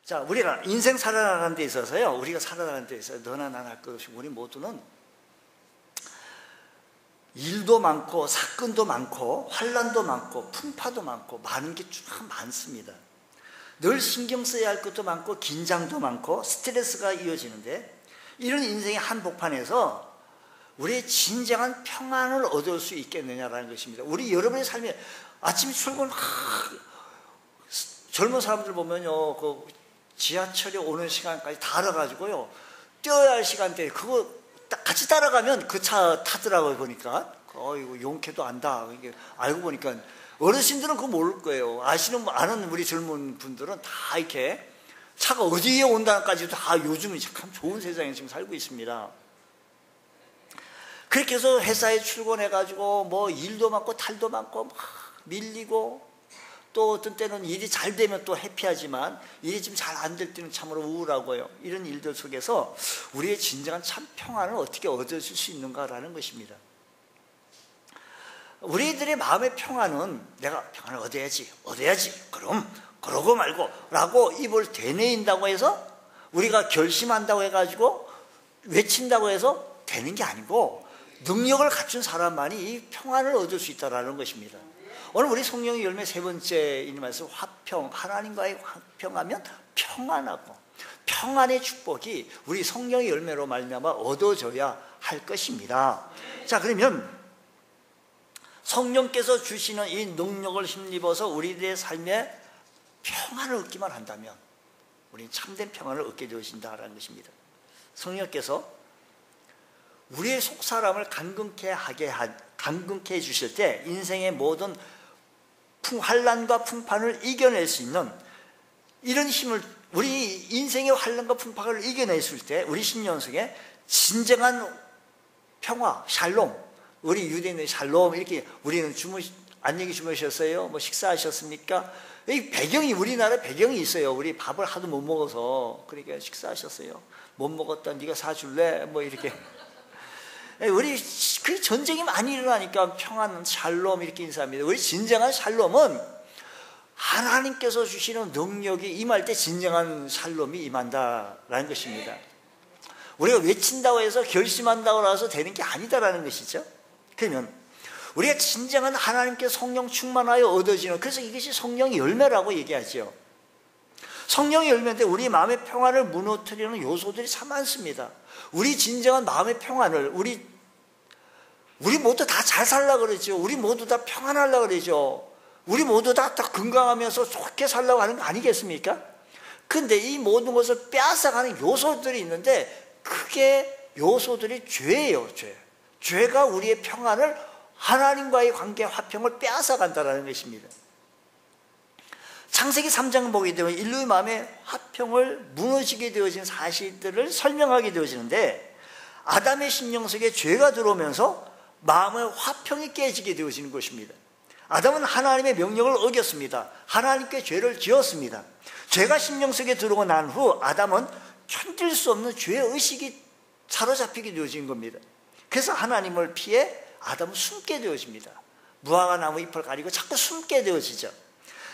자, 우리가 인생 살아나가는 데 있어서요, 우리가 살아나가는 데 있어서 너나 나나 할 것 없이 우리 모두는 일도 많고 사건도 많고 환난도 많고 풍파도 많고 많은 게 참 많습니다. 늘 신경 써야 할 것도 많고 긴장도 많고 스트레스가 이어지는데, 이런 인생의 한복판에서 우리의 진정한 평안을 얻을 수 있겠느냐라는 것입니다. 우리 여러분의 삶에 아침에 출근, 젊은 사람들 보면요, 그 지하철에 오는 시간까지 다 알아가지고요, 뛰어야 할 시간대에 그거 같이 따라가면 그 차 타더라고요. 보니까 이거 용케도 안다. 이게 알고 보니까 어르신들은 그거 모를 거예요. 아는 우리 젊은 분들은 다 이렇게 차가 어디에 온다까지도 다 요즘은 참 좋은 세상에 지금 살고 있습니다. 그렇게 해서 회사에 출근해가지고 뭐 일도 많고 탈도 많고 막 밀리고, 또 어떤 때는 일이 잘 되면 또 해피하지만 일이 좀 잘 안 될 때는 참으로 우울하고요. 이런 일들 속에서 우리의 진정한 참 평안을 어떻게 얻어줄 수 있는가라는 것입니다. 우리들의 마음의 평안은 내가 평안을 얻어야지 그럼 그러고 말고 라고 입을 되뇌인다고 해서, 우리가 결심한다고 해가지고 외친다고 해서 되는 게 아니고, 능력을 갖춘 사람만이 이 평안을 얻을 수 있다는 것입니다. 오늘 우리 성령의 열매 세 번째 이 말씀, 화평, 하나님과의 화평하면 평안하고, 평안의 축복이 우리 성령의 열매로 말미암아 얻어져야 할 것입니다. 자, 그러면 성령께서 주시는 이 능력을 힘입어서 우리들의 삶에 평안을 얻기만 한다면 우리는 참된 평안을 얻게 되어진다는 것입니다. 성령께서 우리의 속사람을 강건케 해주실 때 인생의 모든 환난과 풍파를 이겨낼 수 있는 이런 힘을, 우리 인생의 환난과 풍파를 이겨냈을 때 우리 심령 속에 진정한 평화, 샬롬, 우리 유대인의 샬롬, 이렇게 우리는 안녕히 주무셨어요? 뭐 식사하셨습니까? 이 배경이, 우리나라 배경이 있어요. 우리 밥을 하도 못 먹어서, 그러니까 식사하셨어요? 못 먹었다, 네가 사줄래? 뭐 이렇게. 우리 그 전쟁이 많이 일어나니까 평안, 샬롬 이렇게 인사합니다. 우리 진정한 샬롬은 하나님께서 주시는 능력이 임할 때 진정한 샬롬이 임한다라는 것입니다. 우리가 외친다고 해서 결심한다고 해서 되는 게 아니다라는 것이죠. 그러면 우리가 진정한 하나님께 성령 충만하여 얻어지는, 그래서 이것이 성령의 열매라고 얘기하죠. 성령의 열매인데 우리 마음의 평안을 무너뜨리는 요소들이 참 많습니다. 우리 진정한 마음의 평안을 우리 모두 다 잘 살려고 그러죠. 우리 모두 다 평안하려고 그러죠. 우리 모두 다 건강하면서 좋게 살려고 하는 거 아니겠습니까? 근데 이 모든 것을 빼앗아가는 요소들이 있는데, 그게 요소들이 죄예요. 죄가 우리의 평안을, 하나님과의 관계 화평을 빼앗아간다는 것입니다. 창세기 3장 보게 되면 인류의 마음의 화평을 무너지게 되어진 사실들을 설명하게 되어지는데, 아담의 심령 속에 죄가 들어오면서 마음의 화평이 깨지게 되어지는 것입니다. 아담은 하나님의 명령을 어겼습니다. 하나님께 죄를 지었습니다. 죄가 심령 속에 들어오고 난 후 아담은 견딜 수 없는 죄의식이 사로잡히게 되어진 겁니다. 그래서 하나님을 피해 아담은 숨게 되어집니다. 무화과 나무 잎을 가리고 자꾸 숨게 되어지죠.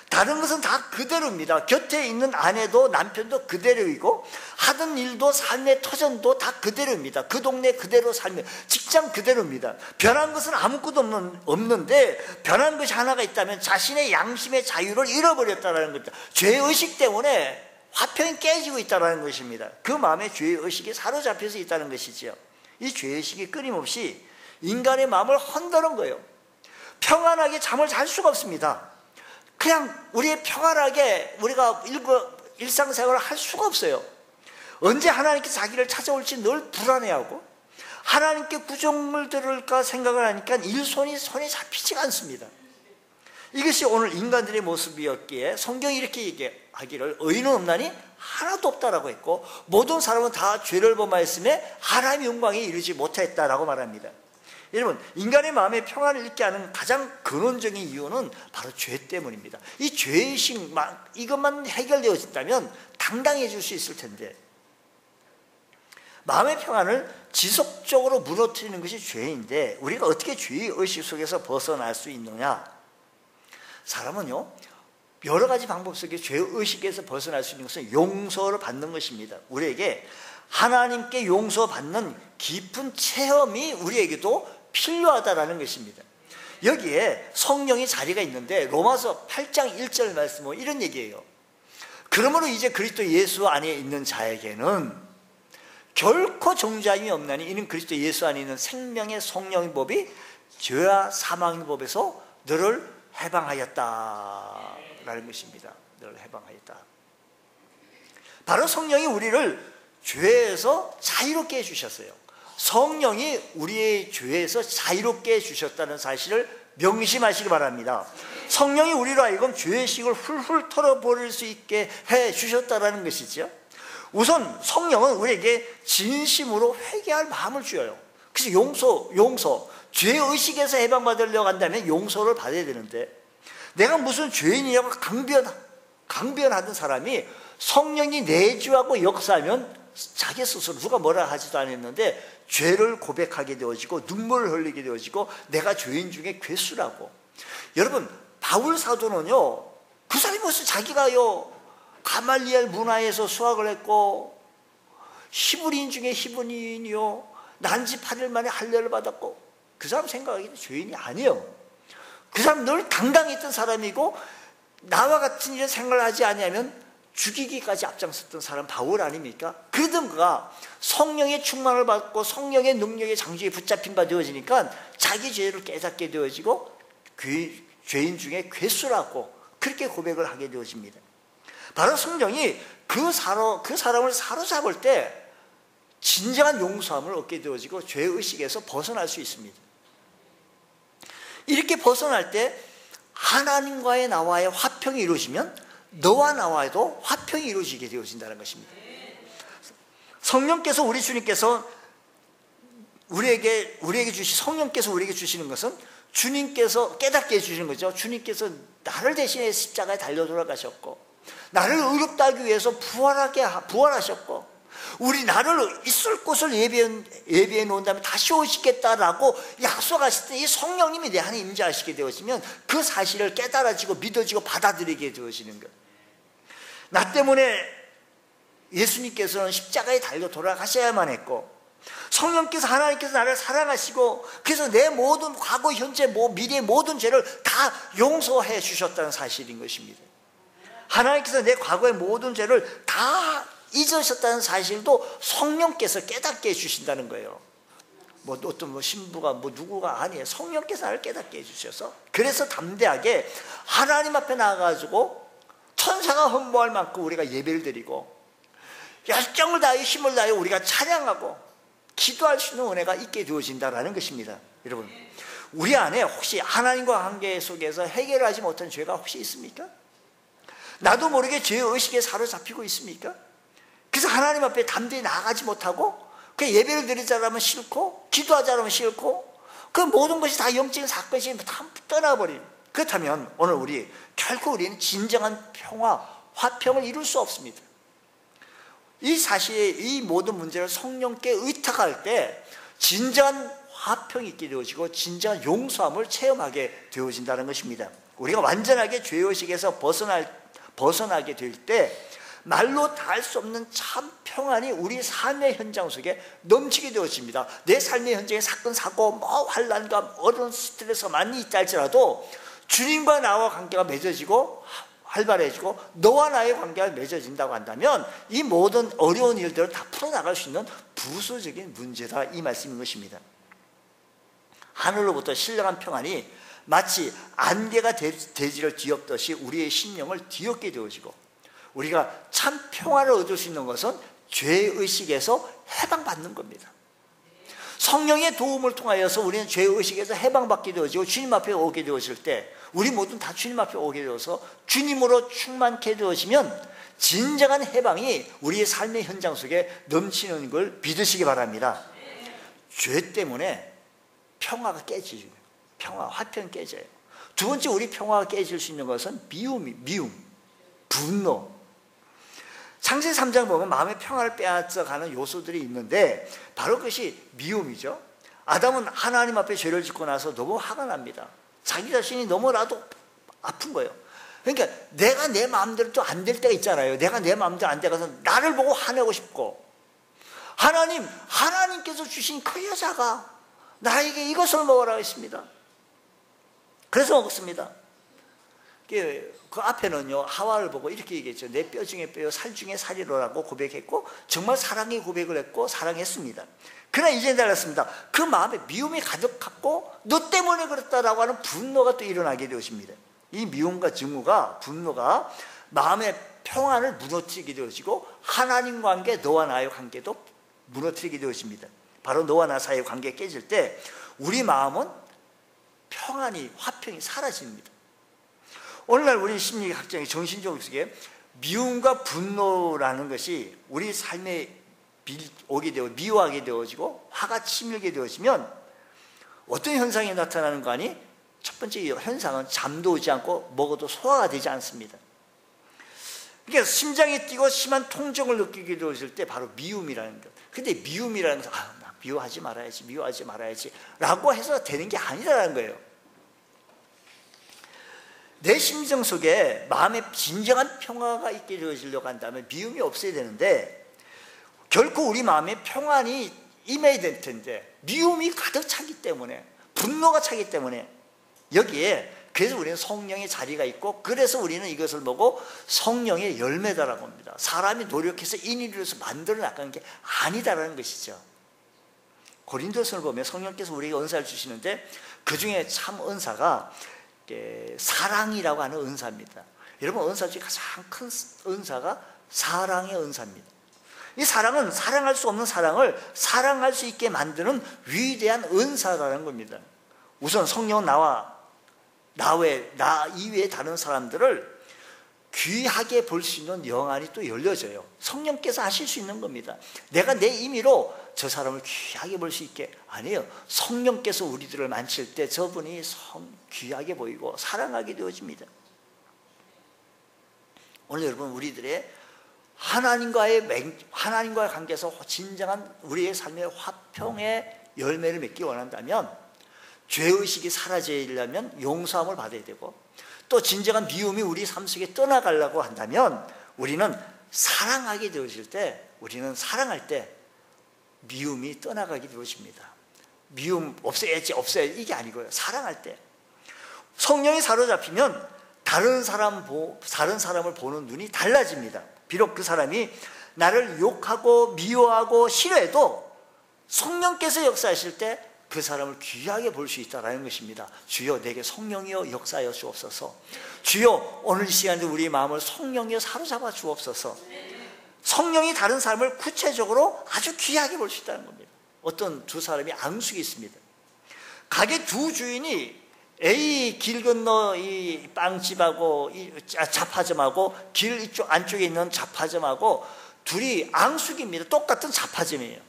다른 것은 다 그대로입니다. 곁에 있는 아내도 남편도 그대로이고, 하던 일도 삶의 터전도 다 그대로입니다. 그 동네 그대로 살면, 직장 그대로입니다. 변한 것은 아무것도 없는데, 변한 것이 하나가 있다면 자신의 양심의 자유를 잃어버렸다는 겁니다. 죄의식 때문에 화평이 깨지고 있다는 것입니다. 그 마음에 죄의식이 사로잡혀서 있다는 것이죠. 이 죄의식이 끊임없이 인간의 마음을 흔드는 거예요. 평안하게 잠을 잘 수가 없습니다. 그냥 우리의 평안하게 우리가 일상생활을 할 수가 없어요. 언제 하나님께 자기를 찾아올지 늘 불안해하고, 하나님께 구정을 들을까 생각을 하니까 손이 잡히지가 않습니다. 이것이 오늘 인간들의 모습이었기에 성경이 이렇게 얘기하기를, 의인은 없나니 하나도 없다라고 했고, 모든 사람은 다 죄를 범하였음에 하나님의 영광에 이르지 못했다라고 말합니다. 여러분, 인간의 마음에 평안을 잃게 하는 가장 근원적인 이유는 바로 죄 때문입니다. 이 죄의식, 이것만 해결되어진다면 당당해질 수 있을 텐데, 마음의 평안을 지속적으로 무너뜨리는 것이 죄인데, 우리가 어떻게 죄의 의식 속에서 벗어날 수 있느냐? 사람은요, 여러 가지 방법 속에 죄의식에서 벗어날 수 있는 것은 용서를 받는 것입니다. 우리에게 하나님께 용서받는 깊은 체험이 우리에게도 필요하다는 것입니다. 여기에 성령의 자리가 있는데 로마서 8장 1절 말씀은 이런 얘기예요. 그러므로 이제 그리스도 예수 안에 있는 자에게는 결코 정죄함이 없나니 이는 그리스도 예수 안에 있는 생명의 성령의 법이 죄와 사망의 법에서 너를 해방하였다라는 것입니다. 너를 해방하였다. 바로 성령이 우리를 죄에서 자유롭게 해주셨어요. 성령이 우리의 죄에서 자유롭게 해주셨다는 사실을 명심하시기 바랍니다. 성령이 우리로 하여금 죄의식을 훌훌 털어버릴 수 있게 해주셨다는 것이죠. 우선 성령은 우리에게 진심으로 회개할 마음을 주어요. 그래서 용서, 죄의식에서 해방받으려고 한다면 용서를 받아야 되는데, 내가 무슨 죄인이냐고 강변하던 사람이 성령이 내주하고 역사하면 자기 스스로 누가 뭐라 하지도 않았는데 죄를 고백하게 되어지고 눈물을 흘리게 되어지고 내가 죄인 중에 괴수라고. 여러분, 바울 사도는요, 그 사람이 무슨 자기가요 가말리엘 문화에서 수학을 했고 히브리인 중에 히브리인이요 난지 8일 만에 할례를 받았고, 그 사람 생각하기에는 죄인이 아니에요. 그 사람 늘 당당했던 사람이고 나와 같은 일을 생각을 하지 않으면 죽이기까지 앞장섰던 사람 바울 아닙니까? 그러던 그가 성령의 충만을 받고 성령의 능력의 장주에 붙잡힌 바 되어지니까 자기 죄를 깨닫게 되어지고 죄인 중에 괴수라고 그렇게 고백을 하게 되어집니다. 바로 성령이 그 사람을 사로잡을 때 진정한 용서함을 얻게 되어지고 죄의식에서 벗어날 수 있습니다. 이렇게 벗어날 때 하나님과의 나와의 화평이 이루어지면 너와 나와도 화평이 이루어지게 되어진다는 것입니다. 성령께서 우리 주님께서 우리에게 성령께서 우리에게 주시는 것은 주님께서 깨닫게 해주시는 거죠. 주님께서 나를 대신해 십자가에 달려 돌아가셨고 나를 의롭다 하기 위해서 부활하셨고 우리 나를 있을 곳을 예비해 놓은 다음에 다시 오시겠다라고 약속하실 때 이 성령님이 내 안에 임재하시게 되어지면 그 사실을 깨달아지고 믿어지고 받아들이게 되어지는 것. 나 때문에 예수님께서는 십자가에 달려 돌아가셔야만 했고 성령께서 하나님께서 나를 사랑하시고 그래서 내 모든 과거 현재 미래의 모든 죄를 다 용서해 주셨다는 사실인 것입니다. 하나님께서 내 과거의 모든 죄를 다 잊으셨다는 사실도 성령께서 깨닫게 해주신다는 거예요. 어떤 신부가 누구가 아니에요. 성령께서 나를 깨닫게 해주셔서 그래서 담대하게 하나님 앞에 나가가지고 천사가 흠모할 만큼 우리가 예배를 드리고 열정을 다해 힘을 다해 우리가 찬양하고 기도할 수 있는 은혜가 있게 되어진다는 것입니다. 여러분, 우리 안에 혹시 하나님과 관계 속에서 해결하지 못한 죄가 혹시 있습니까? 나도 모르게 죄의식에 사로잡히고 있습니까? 그래서 하나님 앞에 담대히 나아가지 못하고 그 예배를 드리자라면 싫고 기도하자라면 싫고 그 모든 것이 다 영적인 사건이 다 떠나버린. 그렇다면 오늘 결코 우리는 진정한 평화, 화평을 이룰 수 없습니다. 이 사실에 이 모든 문제를 성령께 의탁할 때 진정한 화평이 있게 되어지고 진정한 용서함을 체험하게 되어진다는 것입니다. 우리가 완전하게 죄의식에서 벗어나게 될 때 말로 다 할 수 없는 참 평안이 우리 삶의 현장 속에 넘치게 되어집니다. 내 삶의 현장에 사건, 사고, 환난과 어려운 스트레스가 많이 있다 할지라도 주님과 나와 관계가 맺어지고 활발해지고 너와 나의 관계가 맺어진다고 한다면 이 모든 어려운 일들을 다 풀어나갈 수 있는 부수적인 문제다, 이 말씀인 것입니다. 하늘로부터 신령한 평안이 마치 안개가 대지를 뒤엎듯이 우리의 심령을 뒤엎게 되어지고 우리가 참 평화를 얻을 수 있는 것은 죄의식에서 해방받는 겁니다. 성령의 도움을 통하여서 우리는 죄의식에서 해방받게 되어지고 주님 앞에 오게 되어질 때 우리 모두는 다 주님 앞에 오게 되어서 주님으로 충만케 되어지면 진정한 해방이 우리의 삶의 현장 속에 넘치는 걸 믿으시기 바랍니다. 죄 때문에 평화가 깨지죠. 화평이 깨져요. 두 번째 우리 평화가 깨질 수 있는 것은 미움, 분노. 창세기 3장 보면 마음의 평화를 빼앗아가는 요소들이 있는데 바로 그것이 미움이죠. 아담은 하나님 앞에 죄를 짓고 나서 너무 화가 납니다. 자기 자신이 너무나도 아픈 거예요. 그러니까 내가 내 마음대로 또 안 될 때가 있잖아요. 내가 내 마음대로 안 돼가서 나를 보고 화내고 싶고, 하나님께서 주신 그 여자가 나에게 이것을 먹으라 했습니다. 그래서 먹었습니다. 그 앞에는요, 하와를 보고 이렇게 얘기했죠. 내 뼈 중에 뼈요, 살 중에 살이로라고 고백했고, 정말 사랑의 고백을 했고 사랑했습니다. 그러나 이제 달랐습니다. 그 마음에 미움이 가득했고, 너 때문에 그랬다라고 하는 분노가 또 일어나게 되었습니다. 이 미움과 증오가, 분노가 마음의 평안을 무너뜨리게 되어지고, 하나님 관계, 너와 나의 관계도 무너뜨리게 되었습니다. 바로 너와 나 사이의 관계가 깨질 때 우리 마음은 평안이, 화평이 사라집니다. 오늘날 우리 심리학적인 정신적 속에 미움과 분노라는 것이 우리 삶에 오게 되어 미워하게 되어지고 화가 치밀게 되어지면 어떤 현상이 나타나는 거 아니? 첫 번째 현상은 잠도 오지 않고 먹어도 소화가 되지 않습니다. 그러니까 심장이 뛰고 심한 통증을 느끼게 되었을 때 바로 미움이라는 것. 근데 미움이라는 것, 나 미워하지 말아야지 라고 해서 되는 게 아니라는 거예요. 내 심정 속에 마음에 진정한 평화가 있게 되어지려고 한다면 미움이 없어야 되는데, 결코 우리 마음에 평안이 임해야 될 텐데 미움이 가득 차기 때문에, 분노가 차기 때문에, 여기에 그래서 우리는 성령의 자리가 있고, 그래서 우리는 이것을 보고 성령의 열매다라고 합니다. 사람이 노력해서 인위로서 만들어 나가는 게 아니다라는 것이죠. 고린도서를 보면 성령께서 우리에게 은사를 주시는데 그 중에 참 은사가 사랑이라고 하는 은사입니다. 여러분, 은사 중에 가장 큰 은사가 사랑의 은사입니다. 이 사랑은 사랑할 수 없는 사랑을 사랑할 수 있게 만드는 위대한 은사라는 겁니다. 우선 성령은 나 이외에 다른 사람들을 귀하게 볼 수 있는 영안이 또 열려져요. 성령께서 하실 수 있는 겁니다. 내가 내 임의로 저 사람을 귀하게 볼 수 있게, 아니에요. 성령께서 우리들을 만질 때 저분이 귀하게 보이고 사랑하게 되어집니다. 오늘 여러분, 우리들의 하나님과의 관계에서 진정한 우리의 삶의 화평의 열매를 맺기 원한다면, 죄의식이 사라지려면 용서함을 받아야 되고, 또 진정한 미움이 우리 삶 속에 떠나가려고 한다면 우리는 사랑하게 되어질 때, 우리는 사랑할 때 미움이 떠나가게 되어집니다. 미움 없애야지 이게 아니고요. 사랑할 때 성령이 사로잡히면 다른 사람을 보는 눈이 달라집니다. 비록 그 사람이 나를 욕하고 미워하고 싫어해도 성령께서 역사하실 때 그 사람을 귀하게 볼 수 있다는 것입니다. 주여, 내게 성령이여 역사하여 주옵소서. 주여, 오늘 이 시간에 우리 마음을 성령이여 사로잡아 주옵소서. 성령이 다른 사람을 구체적으로 아주 귀하게 볼 수 있다는 겁니다. 어떤 두 사람이 앙숙이 있습니다. 가게 두 주인이 A 길 건너 이 빵집하고 이 잡화점하고 길 이쪽 안쪽에 있는 잡화점하고 둘이 앙숙입니다. 똑같은 잡화점이에요.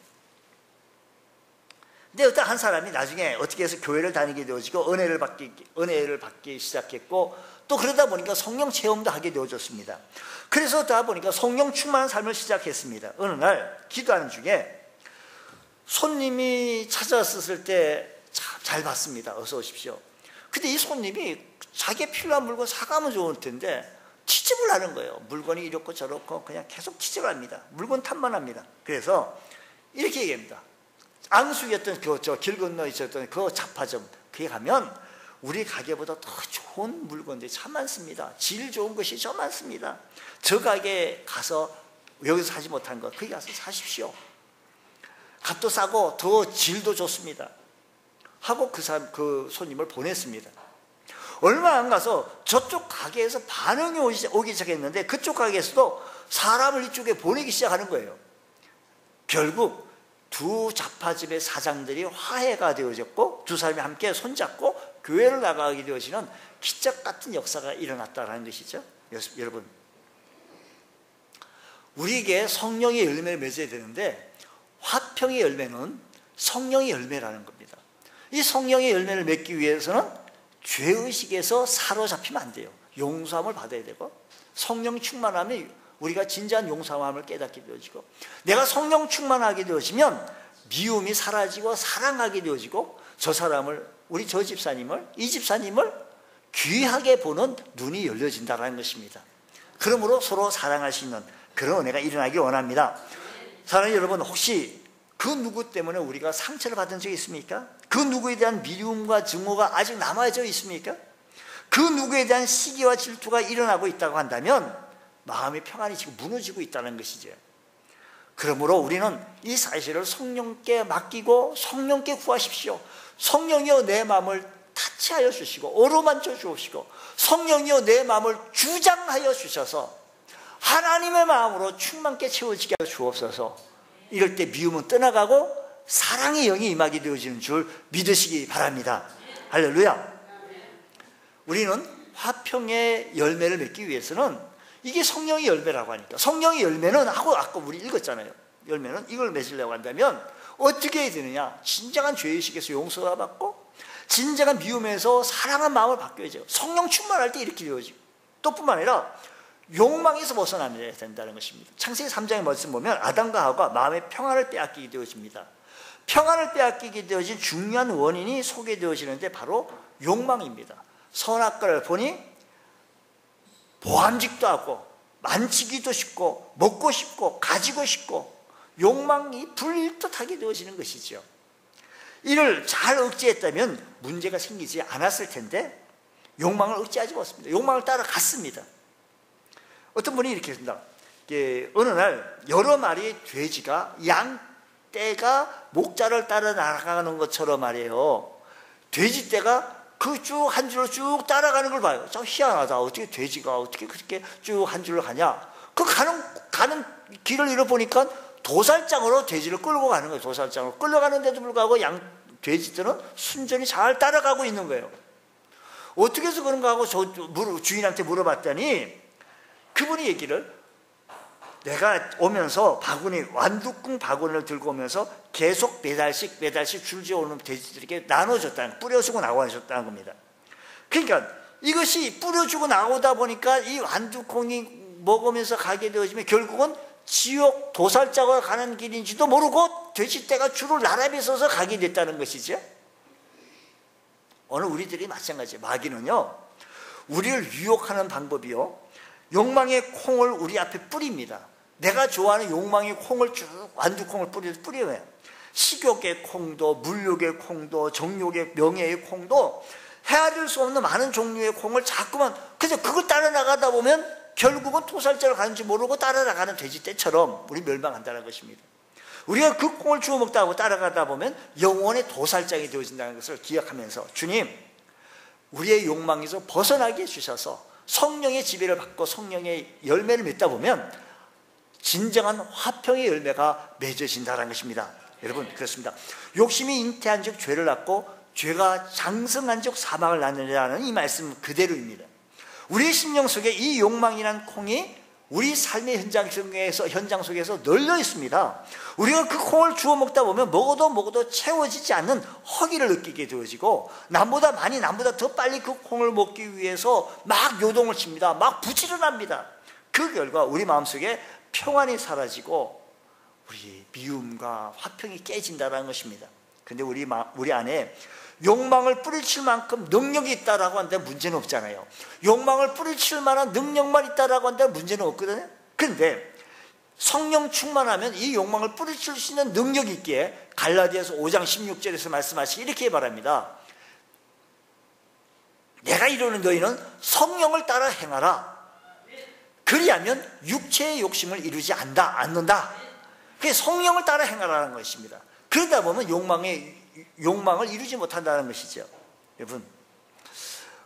근데 어떤 한 사람이 나중에 어떻게 해서 교회를 다니게 되어지고 은혜를 받기 시작했고, 또 그러다 보니까 성령 체험도 하게 되어졌습니다. 그래서 다 보니까 성령 충만한 삶을 시작했습니다. 어느 날 기도하는 중에 손님이 찾아왔을 때 잘 봤습니다. 어서 오십시오. 근데 이 손님이 자기의 필요한 물건 사가면 좋을 텐데 취집을 하는 거예요. 물건이 이렇고 저렇고 그냥 계속 취집을 합니다. 물건 탐만 합니다. 그래서 이렇게 얘기합니다. 앙숙이었던 길 건너 있었던 그 잡화점, 거기 가면 우리 가게보다 더 좋은 물건들이 참 많습니다. 질 좋은 것이 좀 많습니다. 저 가게에 가서 여기서 사지 못한 거 거기 가서 사십시오. 값도 싸고 더 질도 좋습니다. 하고 그 손님을 보냈습니다. 얼마 안 가서 저쪽 가게에서 반응이 오기 시작했는데 그쪽 가게에서도 사람을 이쪽에 보내기 시작하는 거예요. 결국 두 잡화집의 사장들이 화해가 되어졌고 두 사람이 함께 손잡고 교회를 나가게 되어지는 기적 같은 역사가 일어났다는 것이죠. 여러분, 우리에게 성령의 열매를 맺어야 되는데 화평의 열매는 성령의 열매라는 겁니다. 이 성령의 열매를 맺기 위해서는 죄의식에서 사로잡히면 안 돼요. 용서함을 받아야 되고, 성령 충만하면 우리가 진지한 용서함을 깨닫게 되어지고, 내가 성령 충만하게 되어지면 미움이 사라지고 사랑하게 되어지고, 저 사람을, 이 집사님을 귀하게 보는 눈이 열려진다는 것입니다. 그러므로 서로 사랑할 수 있는 그런 은혜가 일어나기 원합니다. 사랑하는 여러분, 혹시 그 누구 때문에 우리가 상처를 받은 적이 있습니까? 그 누구에 대한 미움과 증오가 아직 남아져 있습니까? 그 누구에 대한 시기와 질투가 일어나고 있다고 한다면 마음의 평안이 지금 무너지고 있다는 것이죠. 그러므로 우리는 이 사실을 성령께 맡기고 성령께 구하십시오. 성령이여 내 마음을 타치하여 주시고 어루만져 주시고 성령이여 내 마음을 주장하여 주셔서 하나님의 마음으로 충만케 채워지게 하여 주옵소서. 이럴 때 미움은 떠나가고 사랑의 영이 임하게 되어지는 줄 믿으시기 바랍니다. 할렐루야. 우리는 화평의 열매를 맺기 위해서는 이게 성령의 열매라고 하니까 성령의 열매는 아까 우리 읽었잖아요. 열매는 이걸 맺으려고 한다면 어떻게 해야 되느냐? 진정한 죄의식에서 용서가 받고 진정한 미움에서 사랑한 마음을 바뀌어야죠. 성령 충만할 때 이렇게 되어지고 또 뿐만 아니라 욕망에서 벗어나야 된다는 것입니다. 창세기 3장의 말씀 보면 아담과 하와가 마음의 평안을 빼앗기게 되어집니다. 평안을 빼앗기게 되어진 중요한 원인이 소개되어지는데 바로 욕망입니다. 선악과를 보니 보암직도 하고 만지기도 쉽고 먹고 싶고 가지고 싶고 욕망이 불일듯하게 되어지는 것이죠. 이를 잘 억제했다면 문제가 생기지 않았을 텐데 욕망을 억제하지 못했습니다. 욕망을 따라갔습니다. 어떤 분이 이렇게 했습니다. 어느 날 여러 마리의 돼지가 양떼가 목자를 따라 나아가는 것처럼 말이에요. 돼지떼가 그 쭉 한 줄로 쭉 따라가는 걸 봐요. 참 희한하다. 어떻게 돼지가 어떻게 그렇게 쭉 한 줄로 가냐? 그 가는 길을 잃어보니까 도살장으로 돼지를 끌고 가는 거예요. 도살장으로 끌려가는데도 불구하고 돼지들은 순전히 잘 따라가고 있는 거예요. 어떻게 해서 그런가 하고 주인한테 물어봤더니 그분이 얘기를 내가 오면서 완두콩 바구니를 들고 오면서 계속 매달씩 줄지어 오는 돼지들에게 나눠줬다는, 뿌려주고 나눠줬다는 겁니다. 그러니까 이것이 뿌려주고 나오다 보니까 이 완두콩이 먹으면서 가게 되어지면 결국은 지옥 도살장으로 가는 길인지도 모르고 돼지떼가 줄을 나란히 서서 가게 됐다는 것이죠. 오늘 우리들이 마찬가지예요. 마귀는요, 우리를 유혹하는 방법이요, 욕망의 콩을 우리 앞에 뿌립니다. 내가 좋아하는 욕망의 콩을 쭉 완두콩을 뿌려요. 식욕의 콩도, 물욕의 콩도, 정욕의, 명예의 콩도, 헤아릴 수 없는 많은 종류의 콩을 자꾸만, 그래서 그걸 따라 나가다 보면 결국은 토살자를 가는지 모르고 따라 나가는 돼지떼처럼 우리 멸망한다는 것입니다. 우리가 그 콩을 주워 먹다 하고 따라가다 보면 영원의 도살장이 되어진다는 것을 기억하면서 주님, 우리의 욕망에서 벗어나게 해주셔서 성령의 지배를 받고 성령의 열매를 맺다 보면 진정한 화평의 열매가 맺어진다는 것입니다. 여러분, 그렇습니다. 욕심이 잉태한 즉 죄를 낳고 죄가 장성한 즉 사망을 낳느냐는 이 말씀 그대로입니다. 우리의 심령 속에 이 욕망이라는 콩이 우리 삶의 현장 속에서 널려 있습니다. 우리가 그 콩을 주워 먹다 보면 먹어도 채워지지 않는 허기를 느끼게 되어지고 남보다 더 빨리 그 콩을 먹기 위해서 막 요동을 칩니다. 막 부지런합니다. 그 결과 우리 마음속에 평안이 사라지고 우리 미움과 화평이 깨진다는 것입니다. 근데 우리 안에 욕망을 뿌리칠 만큼 능력이 있다라고 한다면 문제는 없잖아요. 욕망을 뿌리칠 만한 능력만 있다라고 한다면 문제는 없거든요. 그런데 성령 충만하면 이 욕망을 뿌리칠 수 있는 능력이 있기에 갈라디아서 5장 16절에서 말씀하시기 이렇게 바랍니다. 내가 이르는 너희는 성령을 따라 행하라. 그리하면 육체의 욕심을 이루지 않는다. 그게 성령을 따라 행하라는 것입니다. 그러다 보면 욕망을 이루지 못한다는 것이죠. 여러분,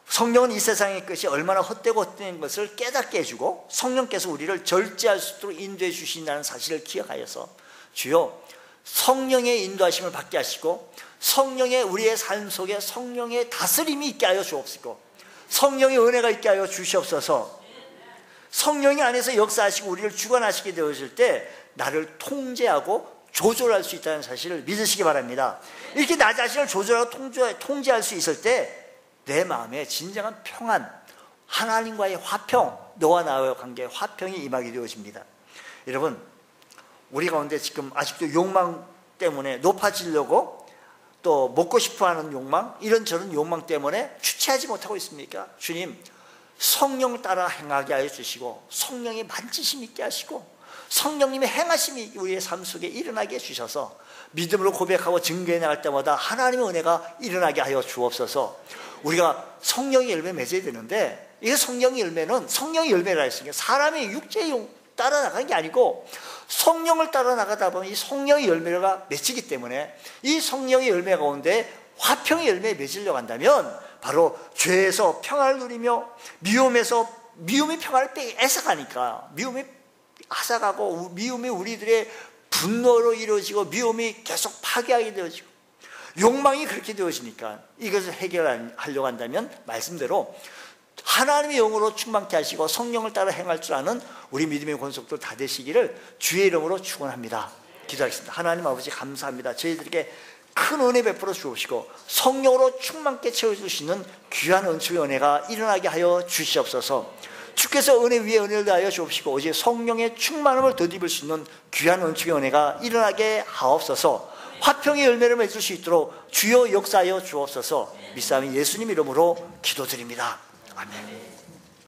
성령은 이 세상의 것이 얼마나 헛된 것을 깨닫게 해주고 성령께서 우리를 절제할 수 있도록 인도해 주신다는 사실을 기억하여서 주여 성령의 인도하심을 받게 하시고 성령의 우리의 삶 속에 성령의 다스림이 있게 하여 주옵시고 성령의 은혜가 있게 하여 주시옵소서. 성령이 안에서 역사하시고 우리를 주관하시게 되어질 때 나를 통제하고 조절할 수 있다는 사실을 믿으시기 바랍니다. 이렇게 나 자신을 조절하고 통제할 수 있을 때 내 마음에 진정한 평안, 하나님과의 화평, 너와 나와의 관계의 화평이 임하게 되어집니다. 여러분, 우리 가운데 지금 아직도 욕망 때문에 높아지려고 또 먹고 싶어하는 욕망, 이런저런 욕망 때문에 주체하지 못하고 있습니까? 주님, 성령 따라 행하게 하여 주시고 성령의 만지심 있게 하시고 성령님의 행하심이 우리의 삶 속에 일어나게 해주셔서 믿음으로 고백하고 증거해 나갈 때마다 하나님의 은혜가 일어나게 하여 주옵소서. 우리가 성령의 열매 맺어야 되는데, 이 성령의 열매는 성령의 열매라 했으니까 사람의 육체의 따라 나가는 게 아니고 성령을 따라 나가다 보면 이 성령의 열매가 맺히기 때문에, 이 성령의 열매 가운데 화평의 열매에 맺으려고 한다면 바로 죄에서 평안을 누리며 미움의 평안을 뺏어가니까, 미움이 앗아가고 미움이 우리들의 분노로 이루어지고 미움이 계속 파괴하게 되어지고 욕망이 그렇게 되어지니까 이것을 해결하려고 한다면 말씀대로 하나님의 영으로 충만케 하시고 성령을 따라 행할 줄 아는 우리 믿음의 권속들 다 되시기를 주의 이름으로 축원합니다. 기도하겠습니다. 하나님 아버지, 감사합니다. 저희들에게 큰 은혜 베풀어 주옵시고 성령으로 충만케 채워주시는 귀한 은총의 은혜가 일어나게 하여 주시옵소서. 주께서 은혜 위에 은혜를 더하여 주옵시고 오직 성령의 충만함을 덧입을 수 있는 귀한 은총의 은혜가 일어나게 하옵소서. 화평의 열매를 맺을 수 있도록 주여 역사하여 주옵소서. 믿사오니 예수님 이름으로 기도드립니다. 아멘.